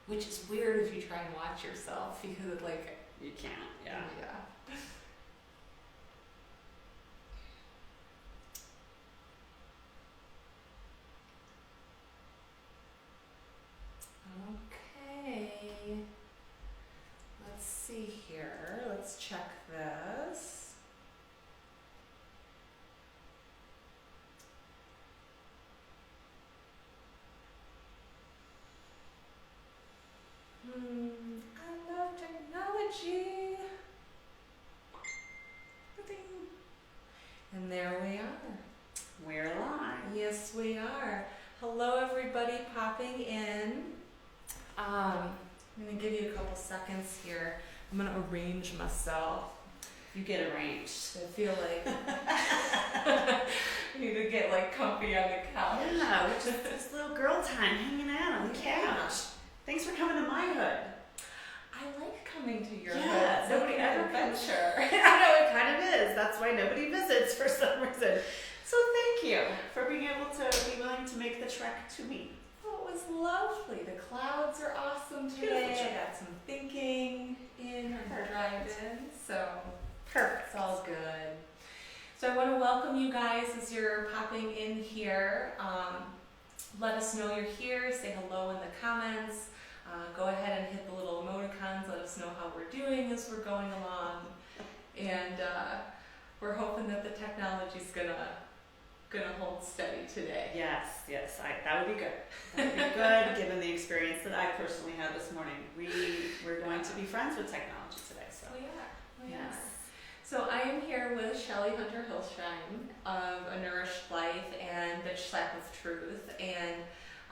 which is weird if you try and watch yourself because like you can't. Yeah. Okay. Let's see here. Let's check this. I love technology. And there we are. We're live. Yes, we are. Hello, everybody popping in. I'm going to give you a couple seconds here. I'm going to arrange myself. You get arranged. I feel like I need to get like comfy on the couch. Yeah, which is this little girl time hanging out on the couch. Thanks for coming to my hood. I like coming to your hood. hood. Nobody ever adventure. I know, it kind of is. That's why nobody visits for some reason. So thank you for being able to be willing to make the trek to me. Oh, it was lovely. The clouds are awesome today. I got some thinking in on the drive-in, so perfect. It's all good. So I want to welcome you guys as you're popping in here. Let us know you're here. Say hello in the comments. Go ahead and hit the little emoticons. Let us know how we're doing as we're going along. And we're hoping that the technology's gonna hold steady today. Yes, that would be good. That would be good, given the experience that I personally had this morning. We're going to be friends with technology today. So we are. So I am here with Shelley Hillesheim of A Nourished Life and Bitch Slap of Truth, and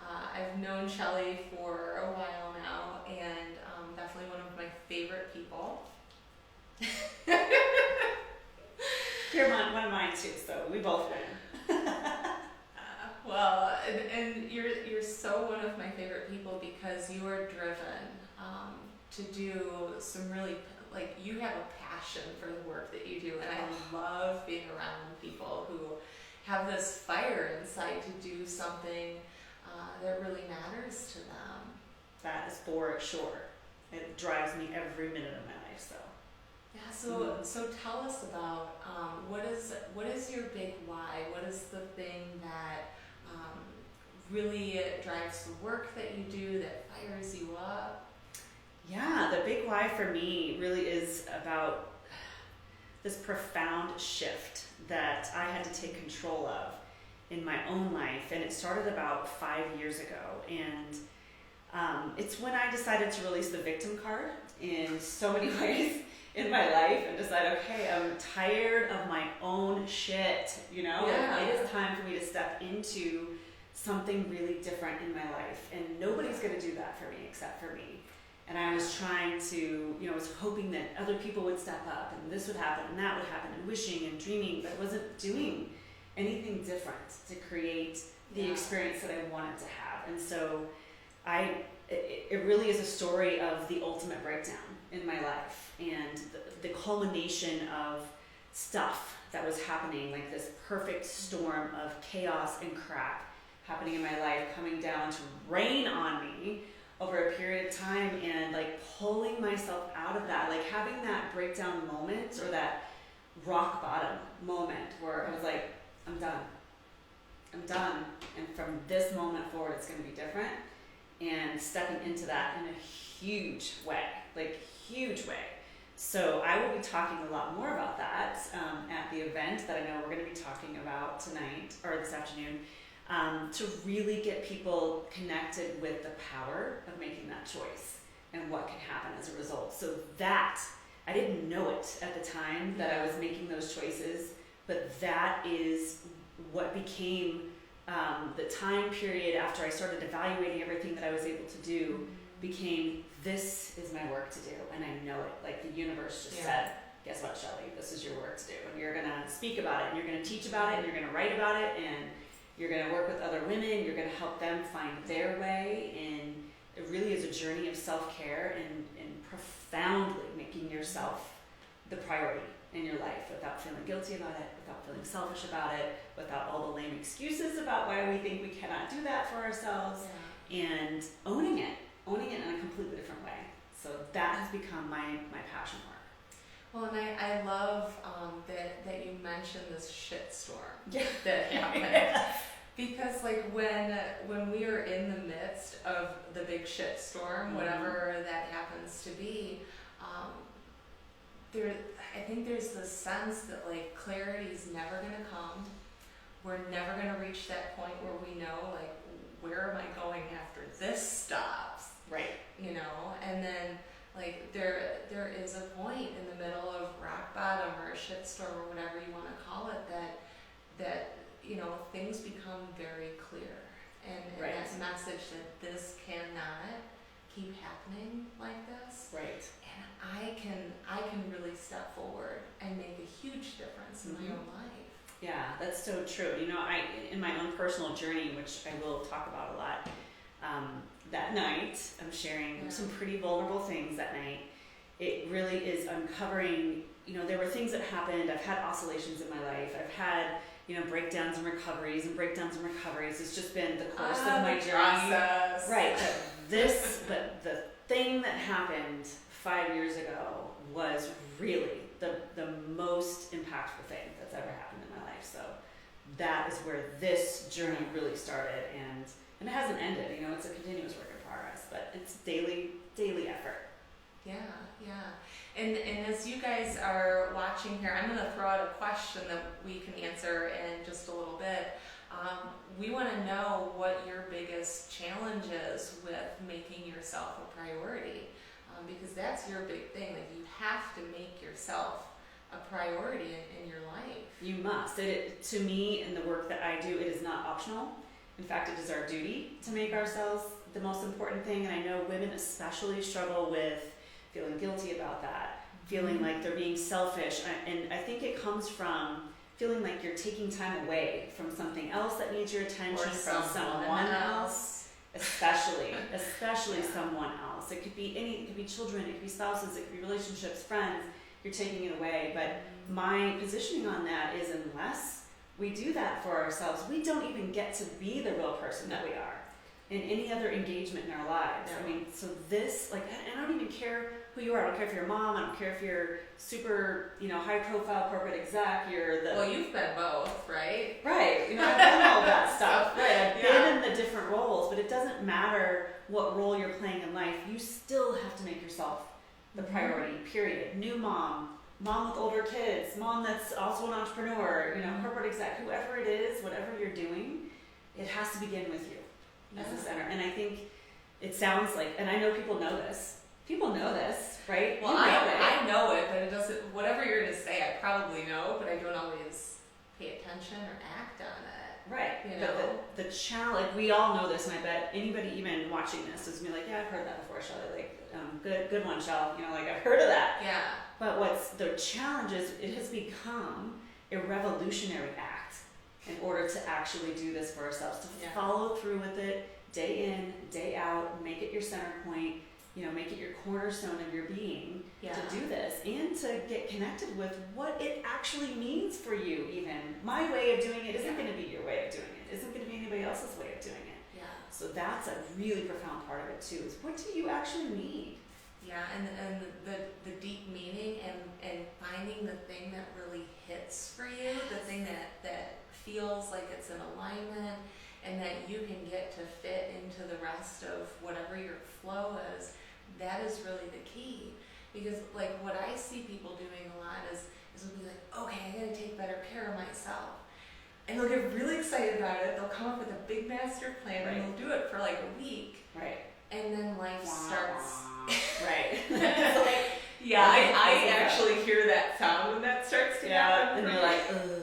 I've known Shelley for a while now, and definitely one of my favorite people. You're one of mine too, so we both win. Well, and you're so one of my favorite people because you are driven to do some really, like, you have a passion for the work that you do, and I love being around people who have this fire inside to do something that really matters to them. That is for sure. It drives me every minute of my life. So yeah. So tell us about what is your big why? What is the thing that really drives the work that you do, that fires you up? Yeah, the big why for me really is about this profound shift that I had to take control of in my own life, and it started about 5 years ago, and it's when I decided to release the victim card in so many ways in my life and decide, okay, I'm tired of my own shit, It is time for me to step into something really different in my life, and nobody's going to do that for me except for me. And I was trying to, I was hoping that other people would step up and this would happen and that would happen, and wishing and dreaming, but I wasn't doing anything different to create the experience that I wanted to have. And so it really is a story of the ultimate breakdown in my life, and the culmination of stuff that was happening, like this perfect storm of chaos and crap happening in my life, coming down to rain on me over a period of time, and like pulling myself out of that, like having that breakdown moment or that rock bottom moment where I was like, I'm done, and from this moment forward it's going to be different, and stepping into that in a huge way. So I will be talking a lot more about that at the event that I know we're going to be talking about tonight or this afternoon, to really get people connected with the power of making that choice and what can happen as a result. So that, I didn't know it at the time that I was making those choices, but that is what became the time period after I started evaluating everything that I was able to do, became, this is my work to do, and I know it. Like the universe just said, guess what, Shelley, this is your work to do, and you're going to speak about it, and you're going to teach about it, and you're going to write about it, and you're going to work with other women, you're going to help them find their way, and it really is a journey of self-care and profoundly making yourself the priority in your life without feeling guilty about it, without feeling selfish about it, without all the lame excuses about why we think we cannot do that for ourselves, and owning it in a has become my passion work. Well, and I love that you mentioned this shitstorm Yeah. that happened. Yeah. Because like when we are in the midst of the big shitstorm, whatever that happens to be, I think there's this sense that like clarity's never gonna come. We're never gonna reach that point where we know like where am I going after this stops, Right. you know, and then like there is a point in the middle of rock bottom or a shitstorm or whatever you want to call it that you know things become very clear and Right. that message that this cannot keep happening like this. Right. And I can really step forward and make a huge difference in my own life. Yeah, that's so true. You know, in my own personal journey, which I will talk about a lot, that night, I'm sharing some pretty vulnerable things that night. It really is uncovering, you know, there were things that happened. I've had oscillations in my life. I've had, you know, breakdowns and recoveries. It's just been the course of my journey. Process. Right. But the thing that happened 5 years ago was really the most impactful thing that's ever happened in my life. So that is where this journey really started, and it hasn't ended. You know, it's a continuous work in progress, but it's daily effort. Yeah. And as you guys are watching here, I'm going to throw out a question that we can answer in just a little bit. We want to know what your biggest challenge is with making yourself a priority, because that's your big thing. Like you have to make yourself a priority in your life. You must. To me, in the work that I do, it is not optional. In fact, it is our duty to make ourselves the most important thing. And I know women especially struggle with feeling guilty about that, feeling like they're being selfish. And I think it comes from feeling like you're taking time away from something else that needs your attention, Or from someone else, especially someone else. It could be children, it could be spouses, it could be relationships, friends. You're taking it away. But my positioning on that is, unless we do that for ourselves, we don't even get to be the real person that we are in any other engagement in our lives. No. I mean, so this, like, and I don't even care who you are. I don't care if you're a mom. I don't care if you're super, you know, high profile corporate exec. Well, you've been both, right? Right. You know, I've done all that stuff. Right. I've Yeah. been in the different roles, but it doesn't matter what role you're playing in life. You still have to make yourself the priority, period. New mom with older kids, mom that's also an entrepreneur, you know, corporate exec, whoever it is, whatever you're doing, it has to begin with you as the center. And I think it sounds like, and I know people know this. People know this, right? Well, I know it, but it doesn't, whatever you're going to say, I probably know, but I don't always pay attention or act on it. Right. You know? But the challenge, like, we all know this, and I bet anybody even watching this is going to be like, yeah, I've heard that before, Shelley. Like, good one, Shell. You know, like, I've heard of that. Yeah. But what's the challenge is it has become a revolutionary act in order to actually do this for ourselves, to follow through with it day in, day out, make it your center point, you know, make it your cornerstone of your being to do this, and to get connected with what it actually means for you. Even my way of doing it isn't going to be your way of doing it, isn't going to be anybody else's way of doing it. Yeah. So that's a really profound part of it too, is what do you actually need? Yeah, and the deep meaning and finding the thing that really hits for you, the thing that feels like it's in alignment and that you can get to fit into the rest of whatever your flow is, that is really the key. Because like what I see people doing a lot is they'll be like, okay, I gotta take better care of myself. And they'll get really excited about it, they'll come up with a big master plan and they'll do it for like a week. Right. And then life starts. Right. Yeah, I actually hear that sound when that starts to happen. And you're like, ugh.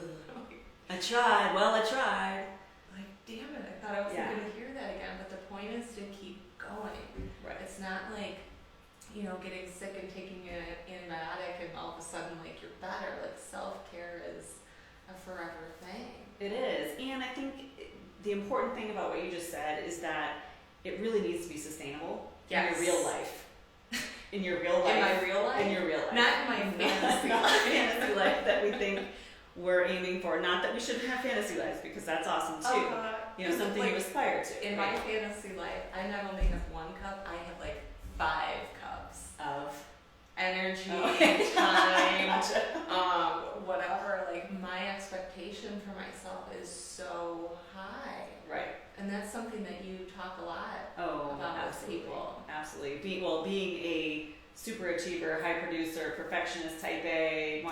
I tried. Like, damn it, I thought I wasn't going to hear that again. But the point is to keep going. Right. It's not like, you know, getting sick and taking an antibiotic and all of a sudden, like, you're better. Like, self-care is a forever thing. It is. And I think the important thing about what you just said is that it really needs to be sustainable in your real life. In your real life. In my real life? In your real life. Not in my fantasy life. Not the fantasy life that we think we're aiming for. Not that we shouldn't have fantasy lives, because that's awesome too. You know, something like, you aspire to. In my fantasy life, I not only have 1 cup, I have like 5 cups of something that you talk a lot about absolutely. with people. Absolutely. Being a super achiever, high producer, perfectionist, type A,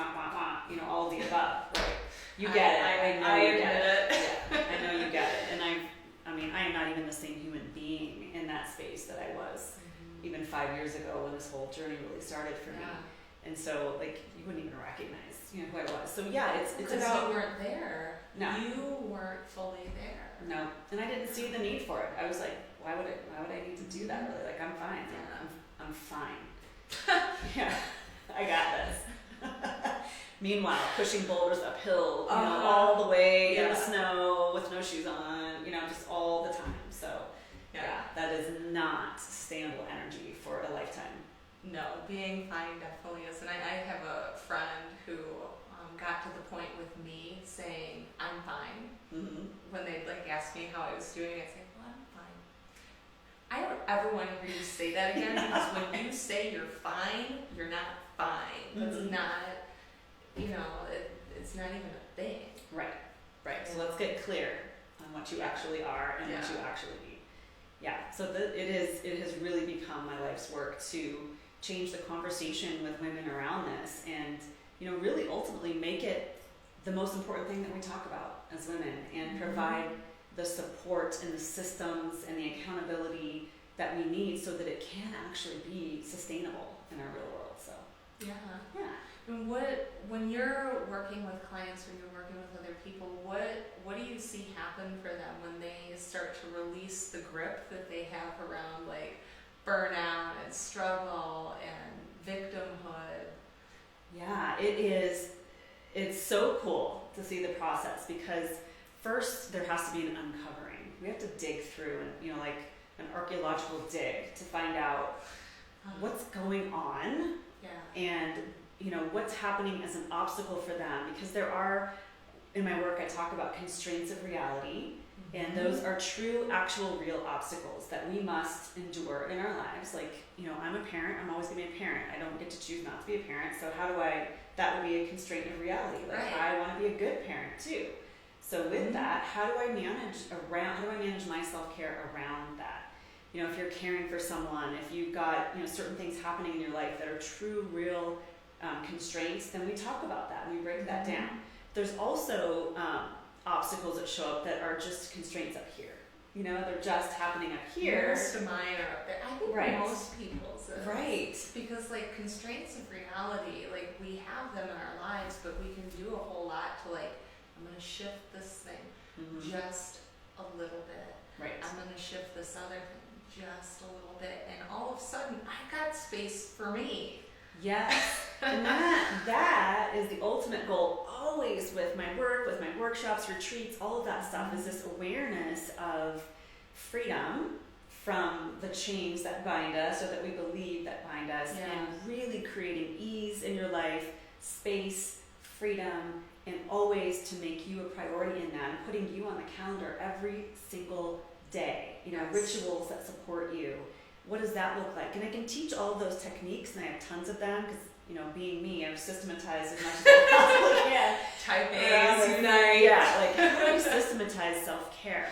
all the above, right? You get it. I know you get it. Yeah, I know you get it. And I am not even the same human being in that space that I was even 5 years ago when this whole journey really started for me. And so, you wouldn't even recognize, who I was. So yeah, it's about, you weren't there. No. You weren't fully there. No, and I didn't see the need for it. I was like, why would I need to do that? Really, I'm fine. Yeah. I'm fine. Yeah, I got this. Meanwhile, pushing boulders uphill, all the way in the snow with no shoes on, just all the time. So yeah, that is not sustainable energy for a lifetime. No, being fine definitely is. And I have a friend who got to the point with me saying, I'm fine. When they'd ask me how I was doing, I'd say, well, I'm fine. I don't ever want to hear you say that again, because when you say you're fine, you're not fine. That's not, it's not even a thing. Right. So let's get clear on what you actually are and what you actually need. Yeah, so it has really become my life's work to change the conversation with women around this, and really ultimately make it the most important thing that we talk about as women, and provide the support and the systems and the accountability that we need so that it can actually be sustainable in our real world. So yeah. And when you're working with clients, when you're working with other people, what do you see happen for them when they start to release the grip that they have around burnout and struggle and victimhood? Yeah, it's so cool to see the process, because first there has to be an uncovering. We have to dig through and like an archaeological dig to find out what's going on, and what's happening as an obstacle for them, because there are, in my work I talk about constraints of reality, and those are true, actual, real obstacles that we must endure in our lives. I'm a parent, I'm always going to be a parent. I don't get to choose not to be a parent, so that would be a constraint of reality. I want to be a good parent too. So with that, how do I manage my self-care around that? If you're caring for someone, if you've got, certain things happening in your life that are true, real constraints, then we talk about that and we break that down. There's also obstacles that show up that are just constraints up here. They're just happening up here. Most of mine are up there. I think most people's is. Right. Because constraints of reality, we have them in our lives, but we can do a whole lot to I'm going to shift this thing just a little bit. Right. I'm going to shift this other thing just a little bit, and all of a sudden I got space for me. Yes. And that is the ultimate goal always with my work, with my workshops, retreats, all of that stuff, is this awareness of freedom from the chains that bind us, or that we believe that bind us, and really creating ease in your life, space, freedom, and always to make you a priority in that, and putting you on the calendar every single day. Rituals that support you. What does that look like? And I can teach all of those techniques, and I have tons of them, because being me, I've systematized as much as I possibly can. Type A's unite. How do you systematize self-care?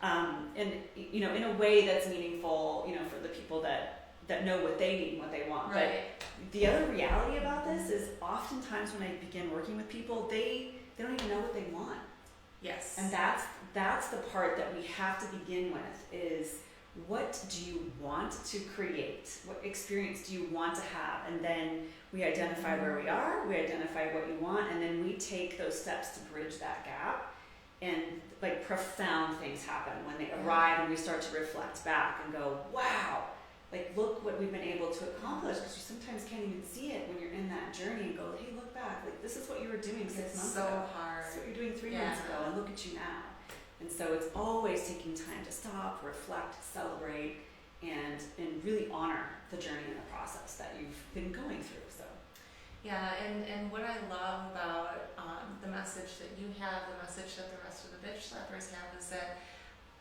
And in a way that's meaningful, for the people that know what they need and what they want. Right. But the other reality about this is, oftentimes when I begin working with people, they don't even know what they want. Yes. And that's the part that we have to begin with, is what do you want to create? What experience do you want to have? And then we identify where we are, we identify what you want, and then we take those steps to bridge that gap. And profound things happen when they arrive, and we start to reflect back and go, wow, look what we've been able to accomplish, because you sometimes can't even see it when you're in that journey, and go, hey, look back, this is what you were doing 6 months ago. So hard. This is what you're doing 3 months ago, and look at you now. And so it's always taking time to stop, reflect, celebrate, and really honor the journey and the process that you've been going through. So. Yeah, and what I love about the message that you have, the message that the rest of the bitch slappers have, is that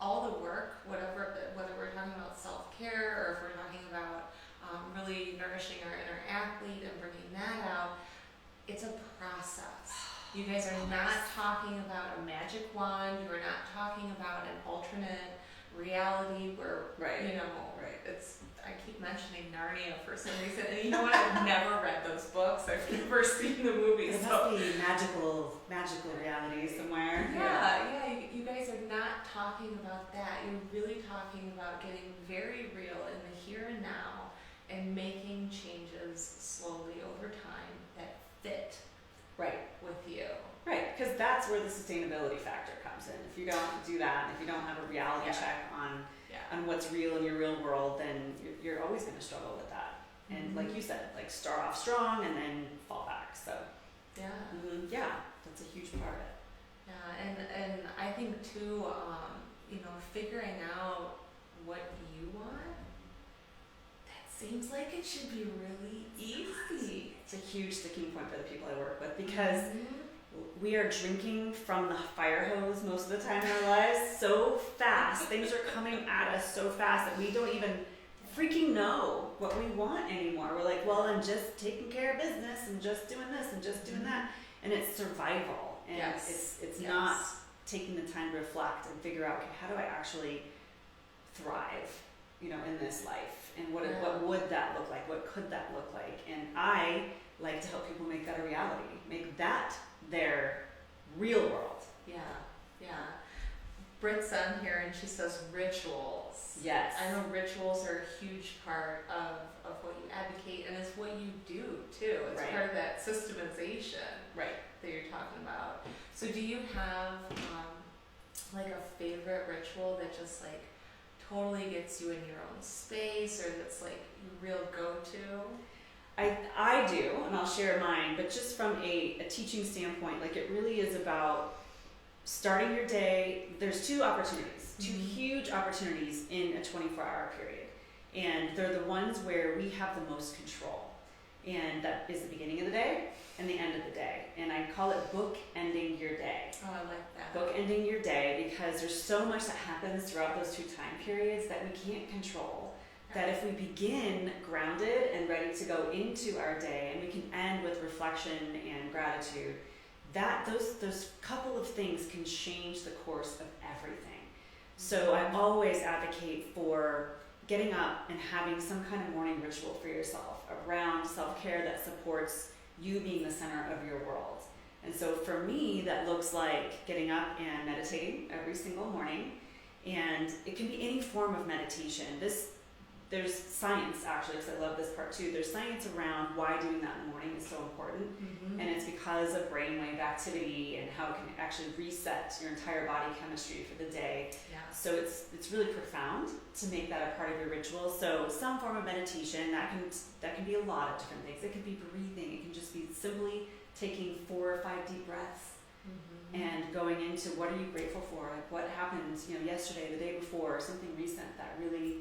all the work, whether we're talking about self-care, or if we're talking about really nourishing our inner athlete and bringing that out, it's a process. You guys are not talking about a magic wand. You are not talking about an alternate reality where, Right. you know, it's, I keep mentioning Narnia for some reason, and you know what, I've never read those books, I've never seen the movies. It must be magical reality somewhere. You guys are not talking about that. You're really talking about getting very real in the here and now and making changes slowly over time that fit Right. with you. Right, because that's where the sustainability factor comes in. If you don't do that, if you don't have a reality check on what's real in your real world, then you're always going to struggle with that. And like you said, like start off strong and then fall back. So that's a huge part of it. Yeah, and I think too, you know, figuring out what you want, that seems like it should be really easy. It's a huge sticking point for the people I work with because we are drinking from the fire hose most of the time in our lives so fast. Things are coming at us so fast that we don't even freaking know what we want anymore. We're like, well, I'm just taking care of business and just doing this and just doing that. And it's survival. And it's not taking the time to reflect and figure out, okay, how do I actually thrive, you know, in this life? And what would that look like? What could that look like? And I like to help people make that a reality, make that their real world. Yeah. Britt's on here and she says rituals. Yes. I know rituals are a huge part of what you advocate, and it's what you do too. It's part of that systemization that you're talking about. So do you have like a favorite ritual that just like totally gets you in your own space, or that's like your real go-to? I do, and I'll share mine, but just from a teaching standpoint, like it really is about starting your day. There's two huge opportunities in a 24-hour period, and they're the ones where we have the most control, and that is the beginning of the day and the end of the day, and I call it book-ending your day. Oh, I like that. Book-ending your day, because there's so much that happens throughout those two time periods that we can't control. That if we begin grounded and ready to go into our day, and we can end with reflection and gratitude, that those couple of things can change the course of everything. So I always advocate for getting up and having some kind of morning ritual for yourself around self-care that supports you being the center of your world. And so for me, that looks like getting up and meditating every single morning, and it can be any form of meditation. There's science, actually, because I love this part too. There's science around why doing that in the morning is so important. And it's because of brainwave activity and how it can actually reset your entire body chemistry for the day. So it's really profound to make that a part of your ritual. So some form of meditation, that can be a lot of different things. It can be breathing. It can just be simply taking 4 or 5 deep breaths and going into what are you grateful for? Like what happened, you know, yesterday, the day before, something recent that really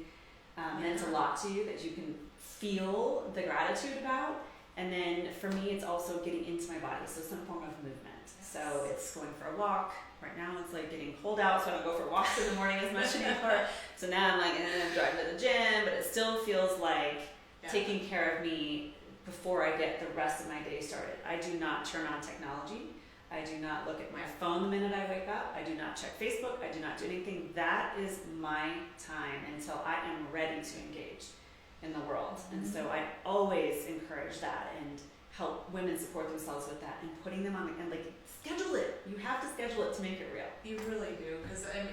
meant a lot to you, that you can feel the gratitude about. And then for me, it's also getting into my body, so some form of movement. So it's going for a walk. Right now it's like getting cold out, so I don't go for walks in the morning as much anymore. So now I'm like, I'm driving to the gym, but it still feels like taking care of me before I get the rest of my day started. I do not turn on technology. I do not look at my phone the minute I wake up. I do not check Facebook. I do not do anything. That is my time until I am ready to engage in the world. And so I always encourage that and help women support themselves with that and putting them on and like schedule it. You have to schedule it to make it real. You really do, because I mean,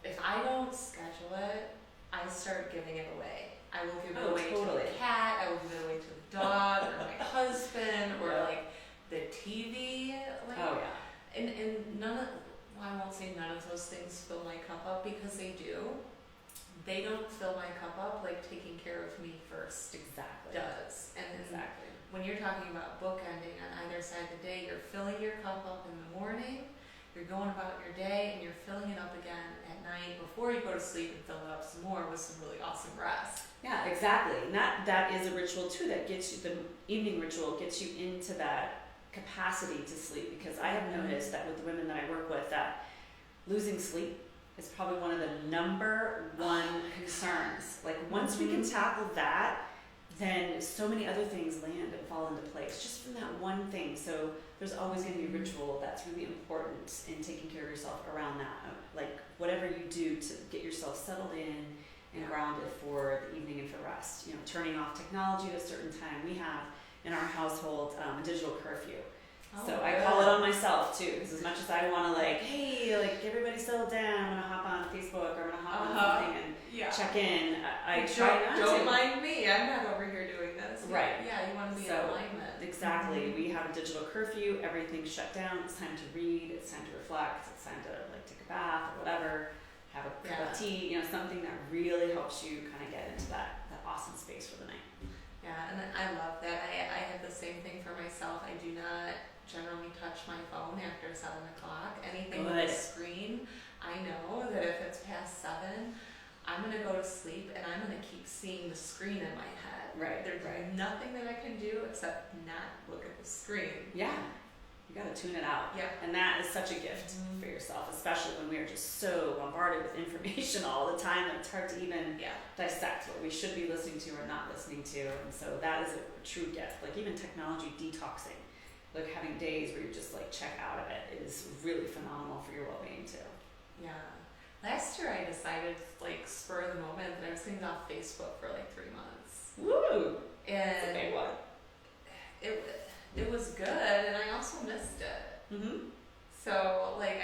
if I don't schedule it, I start giving it away. I will give it away to the cat. I will give it away to the dog or my husband or like the TV, like, and none of, well, I won't say none of those things fill my cup up, because they do. They don't fill my cup up like taking care of me first does. And when you're talking about bookending on either side of the day, you're filling your cup up in the morning, you're going about your day, and you're filling it up again at night before you go to sleep and fill it up some more with some really awesome rest. Yeah, exactly. And that is a ritual too, that gets you, the evening ritual gets you into that capacity to sleep, because I have noticed that with the women that I work with, that losing sleep is probably one of the number one concerns. Like once we can tackle that, then so many other things land and fall into place just from that one thing. So there's always going to be a ritual that's really important in taking care of yourself around that. Like whatever you do to get yourself settled in and grounded for the evening and for rest. You know, turning off technology at a certain time. We have in our household a digital curfew. So I call it on myself too, because as much as I want to like, hey, like everybody settle down, I'm gonna hop on Facebook or I'm gonna hop on something and check in. I try not to. Don't mind me. I'm not over here doing this. Right. Yeah, you want to be in alignment. Exactly. We have a digital curfew. Everything's shut down. It's time to read. It's time to reflect. It's time to like take a bath or whatever. Have a cup of tea. You know, something that really helps you kind of get into that awesome space for the night. Yeah, and I love that. I have the same thing for myself. I do not generally touch my phone after 7 o'clock. Anything with a screen, I know that if it's past 7, I'm gonna go to sleep and I'm gonna keep seeing the screen in my head. Right. There's nothing that I can do except not look at the screen. Yeah. You gotta tune it out. Yeah. And that is such a gift for yourself, especially when we are just so bombarded with information all the time that it's hard to even dissect what we should be listening to or not listening to. And so that is a true gift. Like even technology detoxing, like having days where you just like check out of it is really phenomenal for your well-being too. Yeah. Last year I decided, like spur of the moment, that I was going to get off Facebook for like 3 months. Woo! And that's a big one. It was good, and I also missed it. Mm-hmm. So, like,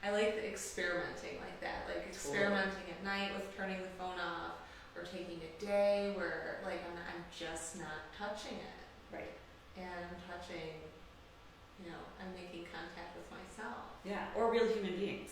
I like the experimenting like that. Like, experimenting at night with turning the phone off, or taking a day where, like, I'm just not touching it. Right. And I'm touching, you know, I'm making contact with myself. Yeah, or real human beings.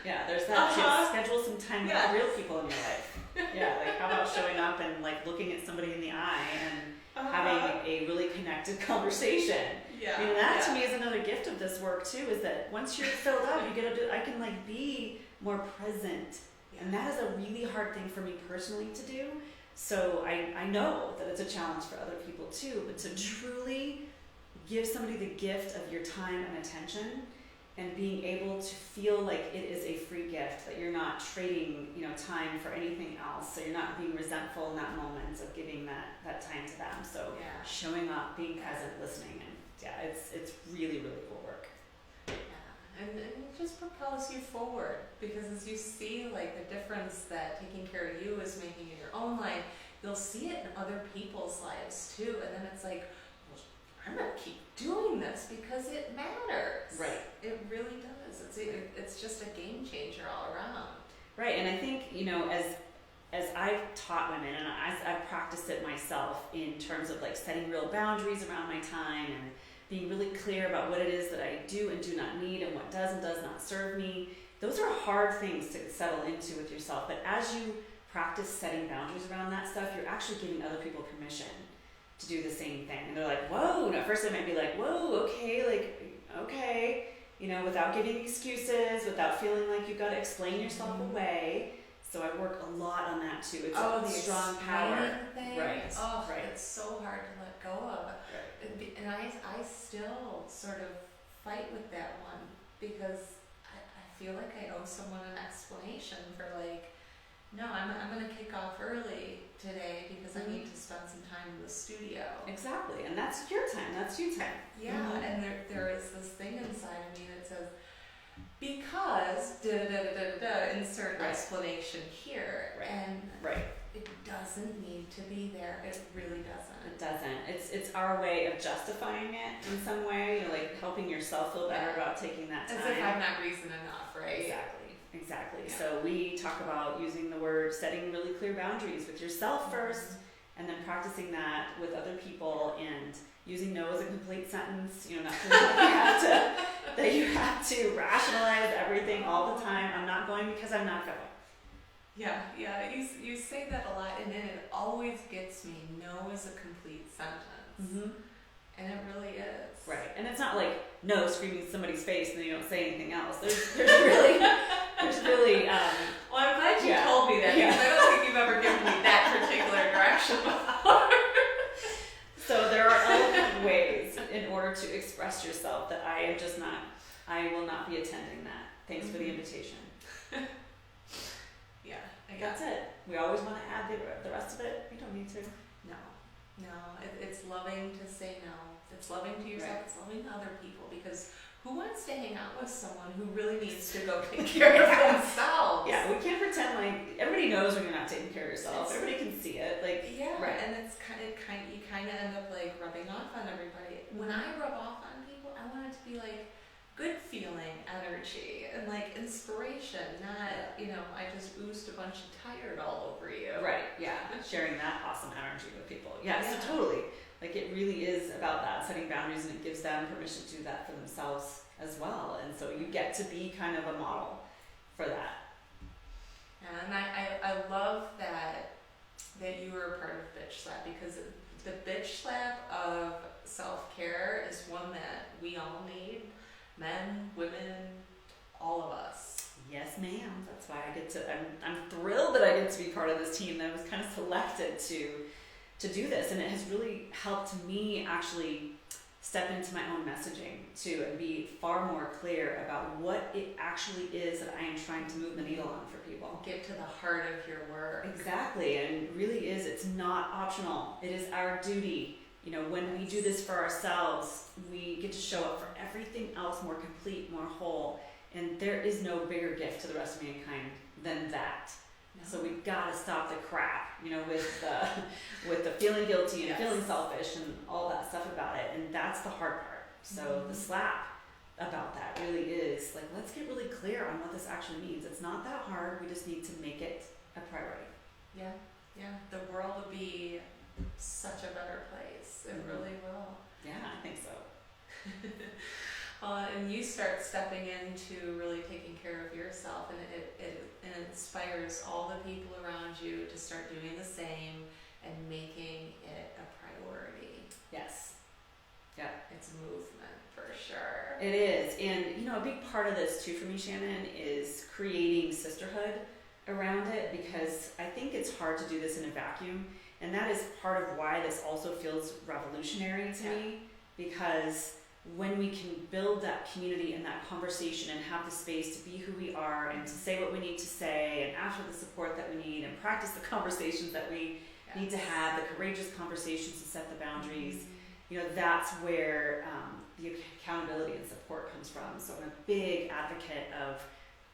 Yeah, there's that too. Schedule some time with real people in your life. Yeah, like how about showing up and like looking at somebody in the eye and having a really connected conversation. Yeah. I mean, that to me is another gift of this work too, is that once you're filled up, you get to do, I can like be more present. Yeah. And that is a really hard thing for me personally to do. So I know that it's a challenge for other people too, but to truly give somebody the gift of your time and attention and being able to feel like it is a free gift, that you're not trading, you know, time for anything else. So you're not being resentful in that moment of giving that time to them. So showing up, being present, listening, and it's really, really cool work. Yeah, and it just propels you forward, because as you see like the difference that taking care of you is making in your own life, you'll see it in other people's lives too, and then it's like, I'm gonna keep doing this because it matters. Right. It really does. It's just a game changer all around. Right, and I think, you know, as I've taught women and as I've practiced it myself in terms of like setting real boundaries around my time and being really clear about what it is that I do and do not need and what does and does not serve me, those are hard things to settle into with yourself. But as you practice setting boundaries around that stuff, you're actually giving other people permission to do the same thing. And they're like, whoa, and at first they might be like, whoa, okay, you know, without giving excuses, without feeling like you've got to explain yourself away. So I work a lot on that too. It's a strong power. Thing. Right. Oh, right. It's so hard to let go of. Right. And I still sort of fight with that one, because I feel like I owe someone an explanation for like, no, I'm going to kick off early today because I need to spend some time in the studio. Exactly, and that's your time. That's you time. Yeah, and there is this thing inside of me that says, because insert explanation here, and it doesn't need to be there. It really doesn't. It doesn't. It's our way of justifying it in some way. You know, like helping yourself feel better about taking that time. As if I'm not reason enough, right? Exactly. Yeah. So we talk about using the word setting really clear boundaries with yourself first, and then practicing that with other people, and using no as a complete sentence. You know, not that you have to rationalize everything all the time. I'm not going because I'm not going. Yeah. You say that a lot, and then it always gets me. No is a complete sentence. Mm-hmm. And it really is. Right. And it's not like no screaming in somebody's face and then you don't say anything else. There's really well, I'm glad you told me that, because I don't think you've ever given me that particular direction before. So there are eloquent ways in order to express yourself that I will not be attending that. Thanks for the invitation. Yeah, That's it. We always want to add the rest of it. We don't need to. No, it's loving to say no. It's loving to yourself. Right. It's loving to other people, because who wants to hang out with someone who really needs to go take care of themselves? Yeah, we can't pretend like everybody knows when you're not taking care of yourself. Everybody can see it. Like, right. And it's you kind of end up like rubbing off on everybody. When I rub off on people, I want it to be like good feeling energy and like inspiration, not, I just oozed a bunch of tired all over you. Right, yeah. Sharing that awesome energy with people. Yeah, so totally. Like, it really is about that, setting boundaries, and it gives them permission to do that for themselves as well. And so you get to be kind of a model for that. And I love that you were a part of Bitch Slap, because the Bitch Slap of self-care is one that we all need. Men, women, all of us. Yes, ma'am. That's why I'm thrilled that I get to be part of this team that was kind of selected to do this. And it has really helped me actually step into my own messaging too, and be far more clear about what it actually is that I am trying to move the needle on for people. Get to the heart of your work. Exactly. And it really is, it's not optional. It is our duty. When we do this for ourselves, we get to show up for everything else more complete, more whole. And there is no bigger gift to the rest of mankind than that. No. So we've got to stop the crap, with the feeling guilty and feeling selfish and all that stuff about it. And that's the hard part. So the slap about that really is like, let's get really clear on what this actually means. It's not that hard. We just need to make it a priority. Yeah. The world will be such a better place. It really will. Yeah, I think so. And you start stepping into really taking care of yourself, and it inspires all the people around you to start doing the same and making it a priority. Yes. Yeah. It's movement for sure. It is. And, a big part of this too for me, Shannon, is creating sisterhood around it, because I think it's hard to do this in a vacuum. And that is part of why this also feels revolutionary to me, because when we can build that community and that conversation and have the space to be who we are and to say what we need to say and ask for the support that we need and practice the conversations that we need to have, the courageous conversations to set the boundaries, that's where the accountability and support comes from. So I'm a big advocate of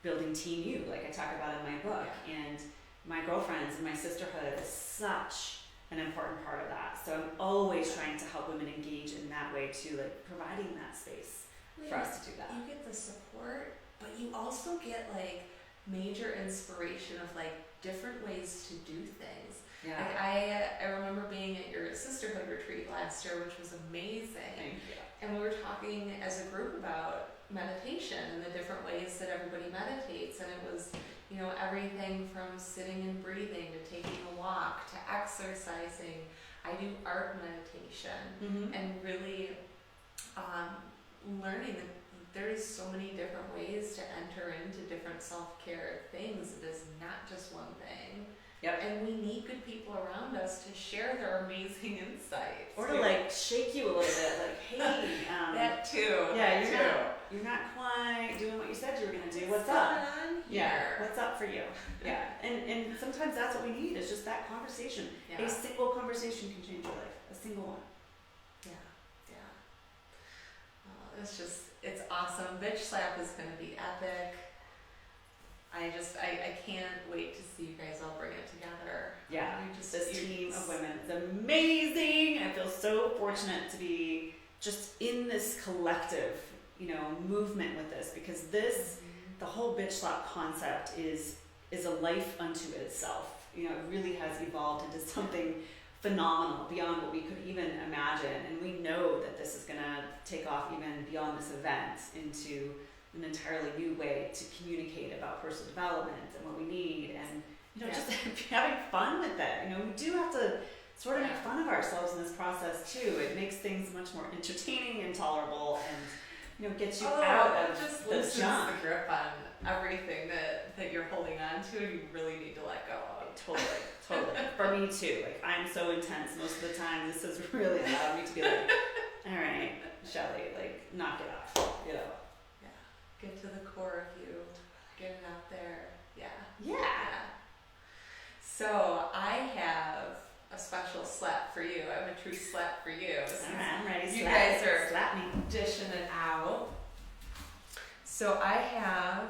building Team You, like I talk about in my book. And my girlfriends and my sisterhood is such an important part of that. So I'm always trying to help women engage in that way too, like providing that space for us to do that. You get the support, but you also get like major inspiration of like different ways to do things. Yeah. Like I remember being at your sisterhood retreat last year, which was amazing. Thank you. And we were talking as a group about meditation and the different ways that everybody meditates, and it was everything from sitting and breathing to taking a walk to exercising. I do art meditation, and really learning that there's so many different ways to enter into different self-care things. It is not just one thing. Yep. And we need good people around us to share their amazing insights. Or to like shake you a little bit, like, hey, that too. Yeah, you're not quite doing what you said you were gonna do. What's up? Yeah, what's up for you? Yeah, and sometimes that's what we need, is just that conversation. Yeah. A single conversation can change your life. A single one. Yeah. It's awesome. Bitch Slap is gonna be epic. I can't wait to see you guys all bring it together. Yeah, this team of women is amazing. I feel so fortunate to be just in this collective, movement with this, because this, the whole Bitch Slap concept is a life unto itself. It really has evolved into something phenomenal beyond what we could even imagine. And we know that this is going to take off even beyond this event into an entirely new way to communicate about personal development and what we need, and just having fun with it. We do have to sort of make fun of ourselves in this process too. It makes things much more entertaining and tolerable, and gets you out of just the junk. The grip on everything that you're holding on to, and you really need to let go of. Totally. For me too. Like, I'm so intense most of the time. This has really allowed me to be like, all right, Shelley, like, knock it off. Get to the core of you. Get it out there. Yeah. So I have a special slap for you. I have a true slap for you. Alright, I'm ready. You guys are slap me. dishing it out. So I have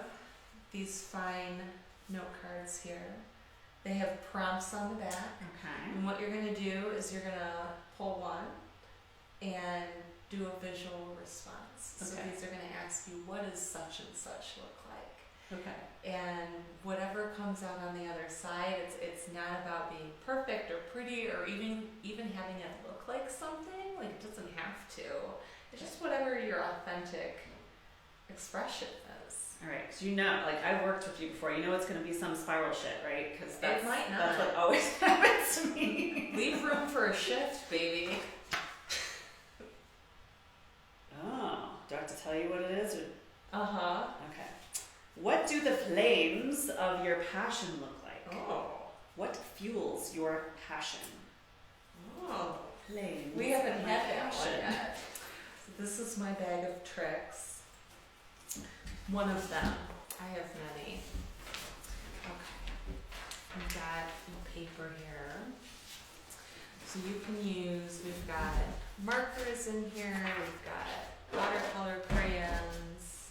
these fine note cards here. They have prompts on the back. Okay. And what you're going to do is you're going to pull one and do a visual response. So Okay. these are going to ask you, what does such and such look like? Okay. And whatever comes out on the other side, it's not about being perfect or pretty or even having it look like something. Like, it doesn't have to. It's just whatever your authentic expression is. All right, because like I've worked with you before. You know it's going to be some spiral shit, right? Because It might not. That's what always happens to me. Leave room for a shift, baby. Oh, do I have to tell you what it is? Uh-huh. Okay. What do the flames of your passion look like? Oh. What fuels your passion? Oh. Flames. We haven't of my had that one passion. yet. So this is my bag of tricks. One of them. I have many. Okay. We've got paper here. So you can use, we've got markers in here, we've got watercolor crayons,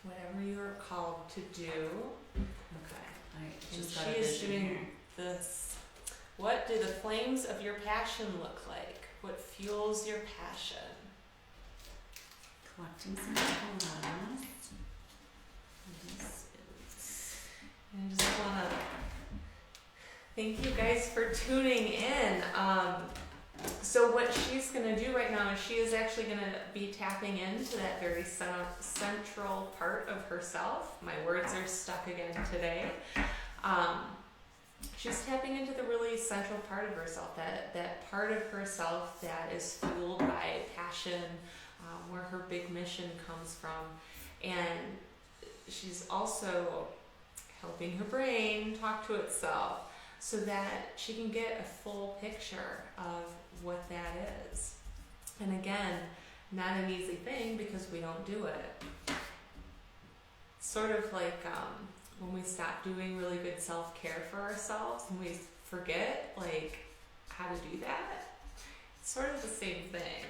whatever you are called to do. Okay. I And just she got a is vision doing here. this. What do the flames of your passion look like? What fuels your passion? Collecting some colours. This is... And I just want to thank you guys for tuning in. So what she's going to do right now is she is actually going to be tapping into that very central part of herself. My words are stuck again today. She's tapping into the really central part of herself, that part of herself that is fueled by passion, where her big mission comes from. And she's also helping her brain talk to itself so that she can get a full picture of what that is. And again, not an easy thing because we don't do it. Sort of like when we stop doing really good self-care for ourselves and we forget like how to do that. It's sort of the same thing.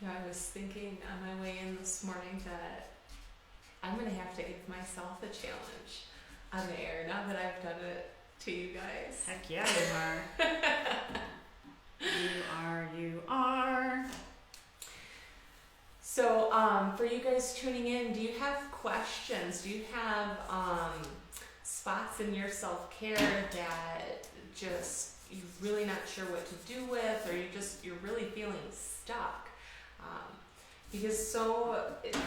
You know, I was thinking on my way in this morning that I'm going to have to give myself a challenge on the air now that I've done it to you guys. Heck yeah, you are. You are. So, for you guys tuning in, do you have questions? Do you have spots in your self-care that just you're really not sure what to do with, or you're really feeling stuck? Because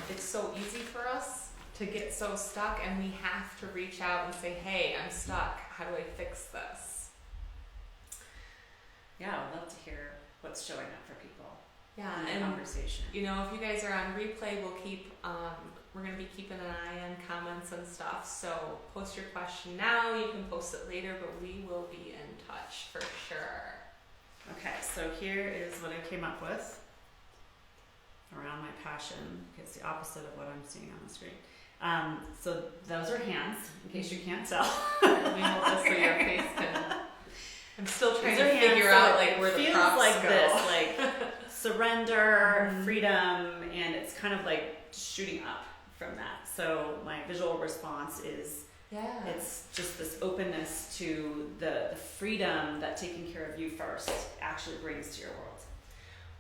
it's so easy for us to get so stuck, and we have to reach out and say, hey, I'm stuck. How do I fix this? Yeah, I would love to hear what's showing up for people Yeah, in the and conversation. you know, if you guys are on replay, we'll keep we're gonna be keeping an eye on comments and stuff. So post your question now. You can post it later, but we will be in touch for sure. Okay, so here is what I came up with around my passion. It's the opposite of what I'm seeing on the screen. So those are hands, in case you can't tell. Let me hold this so your face can. I'm still trying These to are hands, figure so out it like where the feels props like go. this, like surrender, Mhm. freedom, and it's kind of like shooting up from that. So my visual response is Yeah. it's just this openness to the freedom that taking care of you first actually brings to your world.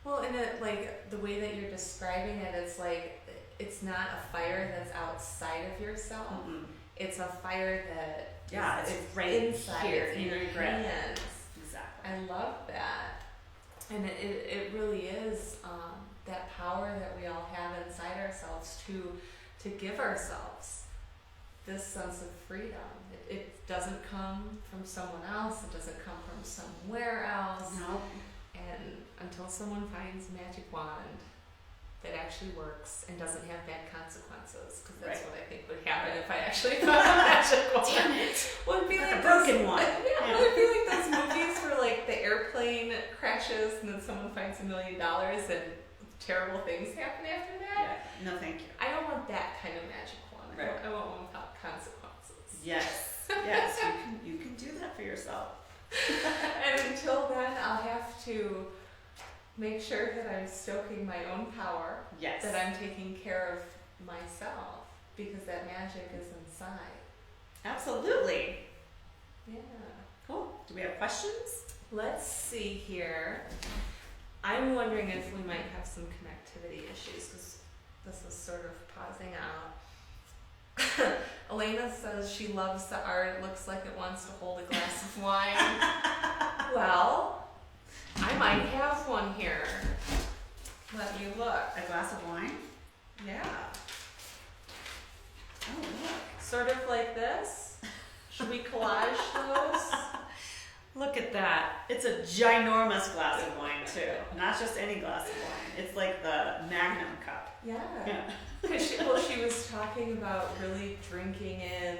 Well, and it, like the way that you're describing it, it's like it's not a fire that's outside of yourself. Mm-mm. It's a fire that Yeah, is it's right inside, here it's in your grip. hands. Exactly. I love that, and it really is that power that we all have inside ourselves to give ourselves this sense of freedom. It doesn't come from someone else. It doesn't come from somewhere else. No. And until someone finds a magic wand that actually works and doesn't have bad consequences, because that's Right. what I think would happen if I actually found a magic wand. Damn it! Well, it'd be Like like a broken those, one. Yeah, Yeah. it'd be like those movies where like the airplane crashes and then someone finds $1 million and terrible things happen after that. Yeah, no thank make sure that I'm stoking my own power, Yes. that I'm taking care of myself, because that magic is inside. Absolutely. Yeah. Cool. Do we have questions? Let's see here. I'm wondering if we might have some connectivity issues because this is sort of pausing out. Elena says she loves the art. It looks like it wants to hold a glass of wine. Well, I might have one here. Let me look. A glass of wine? Yeah. Oh, look. Sort of like this. Should we collage those? Look at that. It's a ginormous glass of wine, too. Not just any glass of wine. It's like the Magnum cup. Yeah. Yeah. Because she was talking about really drinking in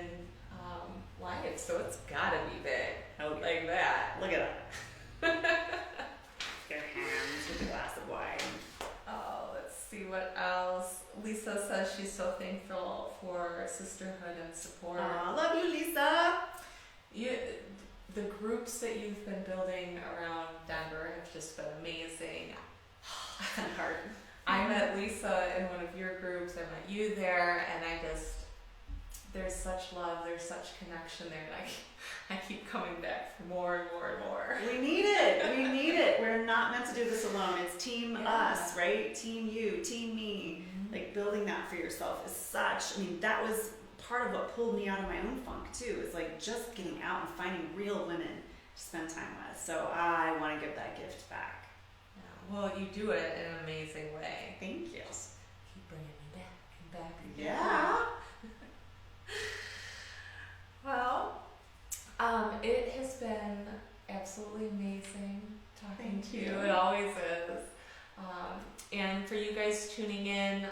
life, so it's gotta be big. Oh, Like that. look at that. Your hands with a glass of wine. Oh, let's see what else. Lisa says she's so thankful for sisterhood and support. Aw, love you, Lisa. The groups that you've been building around Denver have just been amazing. Hard. I met Lisa in one of your groups. I met you there, and there's such love, there's such connection there, and I keep coming back for more and more and more. We need it. We need it. We're not meant to do this alone. It's team Yeah. us, right? Team you, team me. Mm-hmm. Like building that for yourself is such, that was part of what pulled me out of my own funk too, is like just getting out and finding real women to spend time with. So I want to give that gift back. Yeah, well, you do it in an amazing way. Thank you. Keep bringing me back and back and Yeah. Well, it has been absolutely amazing talking Thank to you. you. It always is. And for you guys tuning in,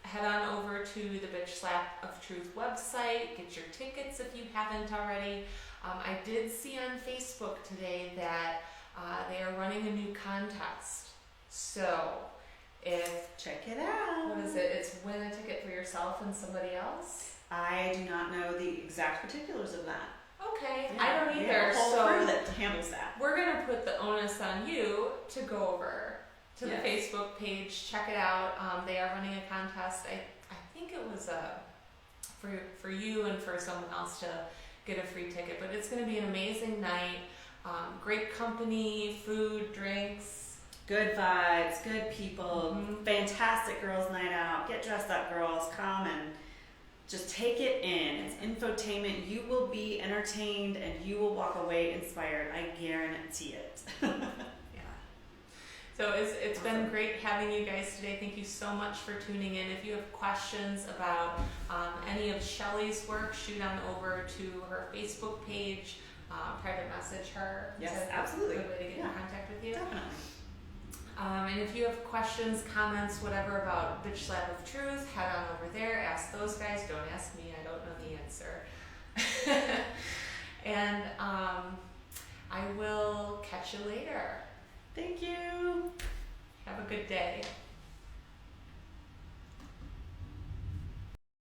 head on over to the Bitch Slap of Truth website. Get your tickets if you haven't already. I did see on Facebook today that they are running a new contest. So Check it out. what is it? It's win a ticket for yourself and somebody else. I do not know the exact particulars of that. Okay, Yeah, I don't we either. have a whole So crew that handles that. we're gonna put the onus on you to go over to Yes. the Facebook page, check it out. They are running a contest. I think it was for you and for someone else to get a free ticket. But it's gonna be an amazing night. Great company, food, drinks. Good vibes, good people, Mhm. fantastic girls' night out. Get dressed up, girls. Come and just take it in. It's infotainment. You will be entertained and you will walk away inspired. I guarantee it. Yeah. So it's been great having you guys today. Thank you so much for tuning in. If you have questions about any of Shelley's work, shoot on over to her Facebook page. Private message her. Yes, Is that absolutely. a good way to get Yeah. in contact with you? Definitely. And if you have questions, comments, whatever about Bitch Slap of Truth, head on over there. Ask those guys. Don't ask me. I don't know the answer. And I will catch you later. Thank you. Have a good day.